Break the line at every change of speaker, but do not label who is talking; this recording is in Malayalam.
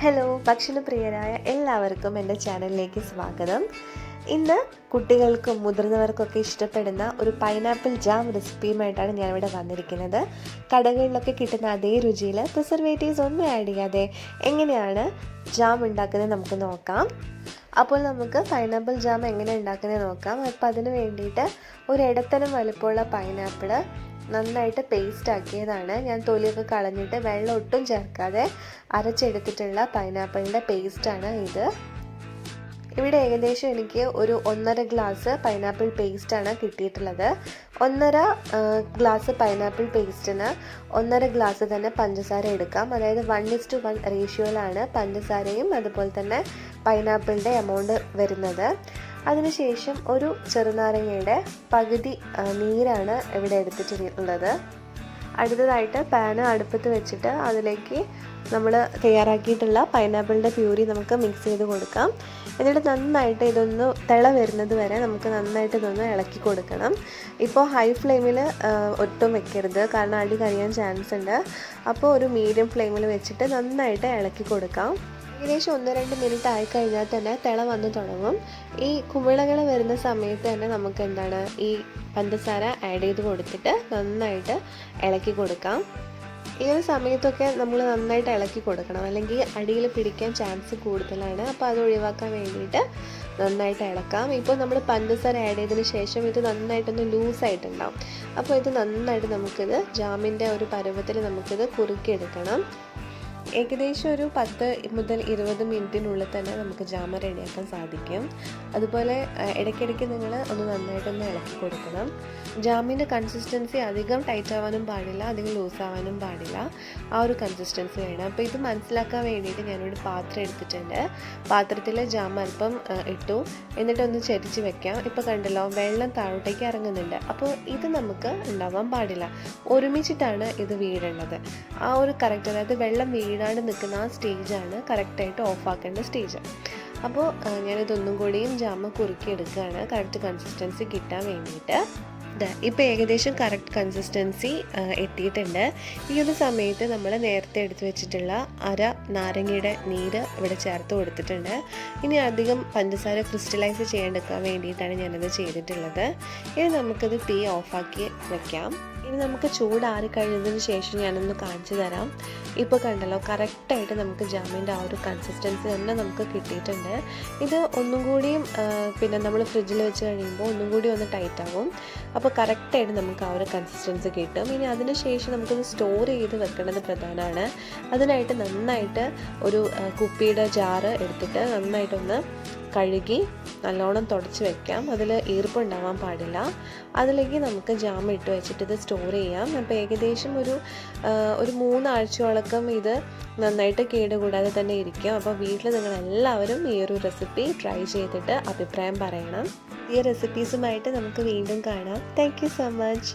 ഹലോ, ഭക്ഷണപ്രിയരായ എല്ലാവർക്കും എൻ്റെ ചാനലിലേക്ക് സ്വാഗതം. ഇന്ന് കുട്ടികൾക്കും മുതിർന്നവർക്കൊക്കെ ഇഷ്ടപ്പെടുന്ന ഒരു പൈനാപ്പിൾ ജാം റെസിപ്പിയുമായിട്ടാണ് ഞാനിവിടെ വന്നിരിക്കുന്നത്. കടകളിലൊക്കെ കിട്ടുന്ന അതേ രുചിയിൽ പ്രിസർവേറ്റീവ്സ് ഒന്നും ആഡ് ചെയ്യാതെ എങ്ങനെയാണ് ജാം ഉണ്ടാക്കുന്നത് നമുക്ക് നോക്കാം. അപ്പോൾ നമുക്ക് പൈനാപ്പിൾ ജാം എങ്ങനെ ഉണ്ടാക്കുന്നത് നോക്കാം. അപ്പോൾ അതിന് വേണ്ടിയിട്ട് ഒരു ഇടത്തരം വലുപ്പമുള്ള പൈനാപ്പിൾ നന്നായിട്ട് പേസ്റ്റ് ആക്കിയതാണ്. ഞാൻ തൊലിയൊക്കെ കളഞ്ഞിട്ട് വെള്ളം ഒട്ടും ചേർക്കാതെ അരച്ചെടുത്തിട്ടുള്ള പൈനാപ്പിളിൻ്റെ പേസ്റ്റാണ് ഇത്. ഇവിടെ ഏകദേശം എനിക്ക് ഒരു 1.5 ഗ്ലാസ് പൈനാപ്പിൾ പേസ്റ്റാണ് കിട്ടിയിട്ടുള്ളത്. 1.5 ഗ്ലാസ് പൈനാപ്പിൾ പേസ്റ്റിന് 1.5 ഗ്ലാസ് തന്നെ പഞ്ചസാര എടുക്കാം. അതായത് 1:1 റേഷ്യോയിലാണ് പഞ്ചസാരയും അതുപോലെ തന്നെ പൈനാപ്പിളിൻ്റെ എമൗണ്ട് വരുന്നത്. അതിനുശേഷം ഒരു ചെറുനാരങ്ങയുടെ പകുതി നീരാണ് ഇവിടെ എടുത്തിട്ടുള്ളത്. അടുത്തതായിട്ട് പാന് അടുപ്പത്ത് വെച്ചിട്ട് അതിലേക്ക് നമ്മൾ തയ്യാറാക്കിയിട്ടുള്ള പൈനാപ്പിളിൻ്റെ പ്യൂരി നമുക്ക് മിക്സ് ചെയ്ത് കൊടുക്കാം. എന്നിട്ട് നന്നായിട്ട് ഇതൊന്ന് തിള വരുന്നത് വരെ നമുക്ക് നന്നായിട്ട് ഇതൊന്ന് ഇളക്കി കൊടുക്കണം. ഇപ്പോൾ ഹൈ ഫ്ലെയിമിൽ ഒട്ടും വെക്കരുത്, കാരണം അടി കരിയാൻ ചാൻസ് ഉണ്ട്. അപ്പോൾ ഒരു മീഡിയം ഫ്ലെയിമിൽ വെച്ചിട്ട് നന്നായിട്ട് ഇളക്കി കൊടുക്കാം. ഏകദേശം 1-2 മിനിറ്റ് ആയിക്കഴിഞ്ഞാൽ തന്നെ തിള വന്ന് തുടങ്ങും. ഈ കുമിളകൾ വരുന്ന സമയത്ത് തന്നെ നമുക്ക് ഈ പഞ്ചസാര ആഡ് ചെയ്ത് കൊടുത്തിട്ട് നന്നായിട്ട് ഇളക്കി കൊടുക്കാം. ഈ ഒരു സമയത്തൊക്കെ നമ്മൾ നന്നായിട്ട് ഇളക്കി കൊടുക്കണം, അല്ലെങ്കിൽ അടിയിൽ പിടിക്കാൻ ചാൻസ് കൂടുതലാണ്. അപ്പോൾ അത് ഒഴിവാക്കാൻ വേണ്ടിയിട്ട് നന്നായിട്ട് ഇളക്കാം. ഇപ്പോൾ നമ്മൾ പഞ്ചസാര ആഡ് ചെയ്തതിന് ശേഷം ഇത് നന്നായിട്ടൊന്ന് ലൂസായിട്ടുണ്ടാവും. അപ്പോൾ ഇത് നന്നായിട്ട് നമുക്കിത് ജാമിൻ്റെ ഒരു പരുവത്തിൽ നമുക്കിത് കുറുക്കിയെടുക്കണം. ഏകദേശം ഒരു 10 മുതൽ 20 മിനിറ്റിനുള്ളിൽ തന്നെ നമുക്ക് ജാമ റെഡിയാക്കാൻ സാധിക്കും. അതുപോലെ ഇടയ്ക്കിടയ്ക്ക് നിങ്ങൾ നന്നായിട്ടൊന്ന് ഇളക്കി കൊടുക്കണം. ജാമിൻ്റെ കൺസിസ്റ്റൻസി അധികം ടൈറ്റ് ആവാനും പാടില്ല, അധികം ലൂസ് ആവാനും പാടില്ല. ആ ഒരു കൺസിസ്റ്റൻസി വേണം. അപ്പോൾ ഇത് മനസ്സിലാക്കാൻ വേണ്ടിയിട്ട് ഞാനൊരു പാത്രം എടുത്തിട്ടുണ്ട്. പാത്രത്തിൽ ജാം അല്പം ഇട്ടു, എന്നിട്ടൊന്ന് ചരിച്ച് വെക്കാം. ഇപ്പോൾ കണ്ടല്ലോ, വെള്ളം താഴോട്ടേക്ക് ഇറങ്ങുന്നുണ്ട്. അപ്പോൾ ഇത് നമുക്ക് ഉണ്ടാവാൻ പാടില്ല, ഒരുമിച്ചിട്ടാണ് ഇത് വീഴേണ്ടത്. ആ ഒരു കറക്റ്റ്, അതായത് വെള്ളം വീഴാണ്ട് നിൽക്കുന്ന ആ സ്റ്റേജാണ് കറക്റ്റായിട്ട് ഓഫാക്കേണ്ട സ്റ്റേജ്. അപ്പോൾ ഞാനിതൊന്നും കൂടിയും ജാമ കുറുക്കിയെടുക്കുകയാണ് കറക്റ്റ് കൺസിസ്റ്റൻസി കിട്ടാൻ വേണ്ടിയിട്ട്. ഇപ്പോൾ ഏകദേശം കറക്റ്റ് കൺസിസ്റ്റൻസി എത്തിയിട്ടുണ്ട്. ഈ ഒരു സമയത്ത് നമ്മൾ നേരത്തെ എടുത്തു വെച്ചിട്ടുള്ള അര നാരങ്ങയുടെ നീര് ഇവിടെ ചേർത്ത് കൊടുത്തിട്ടുണ്ട്. ഇനി അധികം പഞ്ചസാര ക്രിസ്റ്റലൈസ് ചെയ്യാണ്ടിരിക്കാൻ വേണ്ടിയിട്ടാണ് ഞാനത് ചെയ്തിട്ടുള്ളത്. ഇനി നമുക്കത് തീ ഓഫാക്കി വയ്ക്കാം. ഇനി നമുക്ക് ചൂടാറി കഴിഞ്ഞതിന് ശേഷം ഞാനൊന്ന് കാണിച്ചു തരാം. ഇപ്പോൾ കണ്ടല്ലോ, കറക്റ്റായിട്ട് നമുക്ക് ജാമിൻ്റെ ആ ഒരു കൺസിസ്റ്റൻസി തന്നെ നമുക്ക് കിട്ടിയിട്ടുണ്ട്. ഇത് ഒന്നും കൂടിയും നമ്മൾ ഫ്രിഡ്ജിൽ വെച്ച് കഴിയുമ്പോൾ ഒന്നും കൂടി ഒന്ന് ടൈറ്റ് ആവും. അപ്പോൾ കറക്റ്റായിട്ട് നമുക്ക് ആ ഒരു കൺസിസ്റ്റൻസി കിട്ടും. ഇനി അതിന് ശേഷം നമുക്കൊന്ന് സ്റ്റോർ ചെയ്ത് വെക്കേണ്ടത് പ്രധാനമാണ്. അതിനായിട്ട് നന്നായിട്ട് ഒരു കുപ്പിയുടെ ജാറ് എടുത്തിട്ട് നന്നായിട്ടൊന്ന് കഴുകി നല്ലോണം തുടച്ച് വെക്കാം. അതിൽ ഈർപ്പുണ്ടാവാൻ പാടില്ല. അതിലേക്ക് നമുക്ക് ജാം ഇട്ട് വെച്ചിട്ട് ഇത് സ്റ്റോർ ചെയ്യാം. അപ്പോൾ ഏകദേശം ഒരു 3 ആഴ്ചയോളക്കം ഇത് നന്നായിട്ട് കേടുകൂടാതെ തന്നെ ഇരിക്കും. അപ്പോൾ വീട്ടിൽ നിങ്ങളെല്ലാവരും ഈ ഒരു റെസിപ്പി ട്രൈ ചെയ്തിട്ട് അഭിപ്രായം പറയണം. ഈ റെസിപ്പീസുമായിട്ട് നമുക്ക് വീണ്ടും കാണാം. Thank you so much.